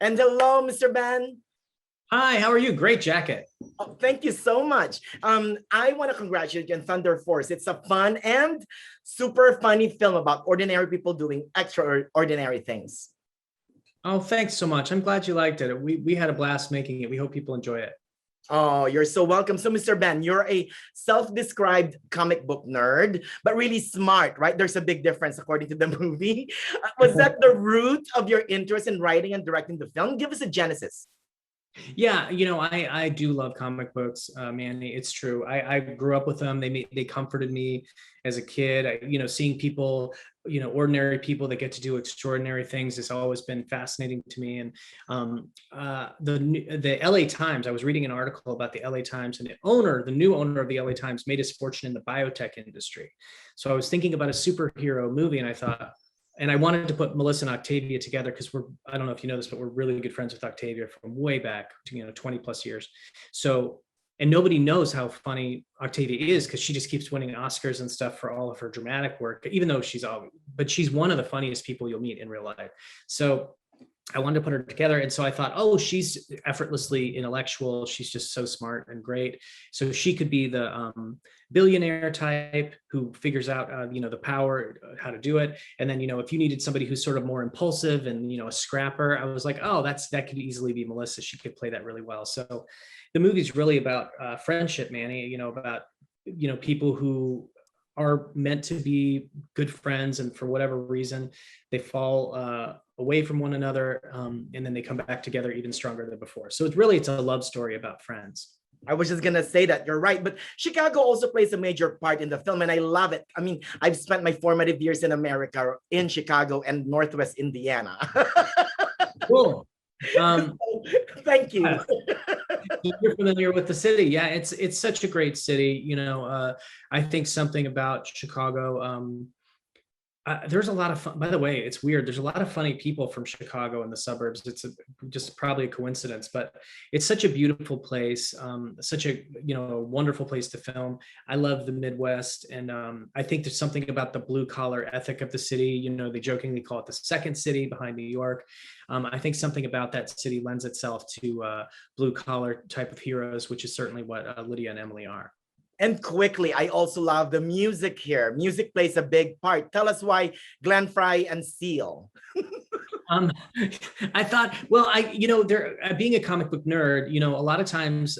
And hello, Mr. Ben. Hi, how are you? Great jacket. Oh, thank you so much. I want to congratulate you on Thunder Force. It's a fun and super funny film about ordinary people doing extraordinary things. Oh, thanks so much. I'm glad you liked it. We had a blast making it. We hope people enjoy it. Oh, you're so welcome. So, Mr. Ben, you're a self-described comic book nerd, but really smart, right? There's a big difference according to the movie. Was that the root of your interest in writing and directing the film? Give us a genesis. Yeah, I do love comic books, Manny. It's true. I grew up with them. They comforted me as a kid. Seeing people, ordinary people that get to do extraordinary things has always been fascinating to me. And the LA Times, I was reading an article about the LA Times, and the new owner of the LA Times, made his fortune in the biotech industry. So I was thinking about a superhero movie, and I thought, and I wanted to put Melissa and Octavia together because I don't know if you know this, but we're really good friends with Octavia from way back, 20 plus years. So, and nobody knows how funny Octavia is because she just keeps winning Oscars and stuff for all of her dramatic work, even though but she's one of the funniest people you'll meet in real life. So I wanted to put her together. And so I thought, oh, she's effortlessly intellectual. She's just so smart and great. So she could be the billionaire type who figures out, the power, how to do it. And then, if you needed somebody who's sort of more impulsive and, a scrapper, I was like, oh, that could easily be Melissa. She could play that really well. So the movie's really about friendship, Manny, about, people who are meant to be good friends, and for whatever reason they fall away from one another, and then they come back together even stronger than before. So it's a love story about friends. I was just gonna say that you're right, but Chicago also plays a major part in the film, and I love it. I mean, I've spent my formative years in America, in Chicago and Northwest Indiana. Cool. Thank you. You're familiar with the city. Yeah, it's such a great city. I think something about Chicago. There's a lot of fun. By the way, it's weird. There's a lot of funny people from Chicago in the suburbs. It's just probably a coincidence, but it's such a beautiful place. Such a wonderful place to film. I love the Midwest, and I think there's something about the blue collar ethic of the city. They jokingly call it the second city behind New York. I think something about that city lends itself to blue collar type of heroes, which is certainly what Lydia and Emily are. And quickly, I also love the music here. Music plays a big part. Tell us why Glenn Fry and Seal. I thought, well, being a comic book nerd, a lot of times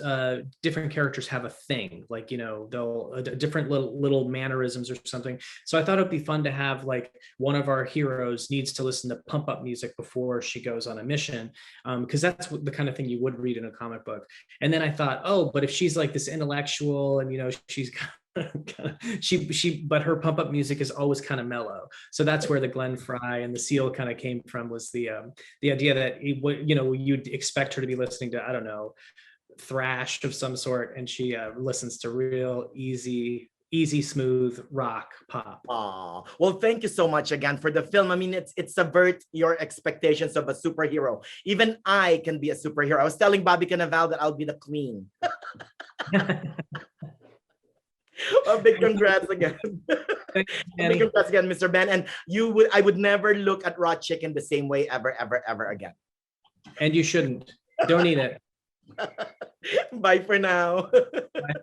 different characters have a thing, like, they'll different little mannerisms or something. So I thought it'd be fun to have, like, one of our heroes needs to listen to pump up music before she goes on a mission, because that's the kind of thing you would read in a comic book. And then I thought, oh, but if she's like this intellectual and, she's but her pump up music is always kind of mellow. So that's where the Glenn Fry and the Seal kind of came from, was the idea that you'd expect her to be listening to, I don't know, thrash of some sort, and she listens to real easy, smooth rock pop. Oh, well, thank you so much again for the film. I mean, it subverts your expectations of a superhero. Even I can be a superhero. I was telling Bobby Cannavale that I'll be the Queen. A big congrats again. Big congrats again, Mr. Ben. And I would never look at raw chicken the same way ever, ever, ever again. And you shouldn't. Don't eat it. Bye for now. Bye.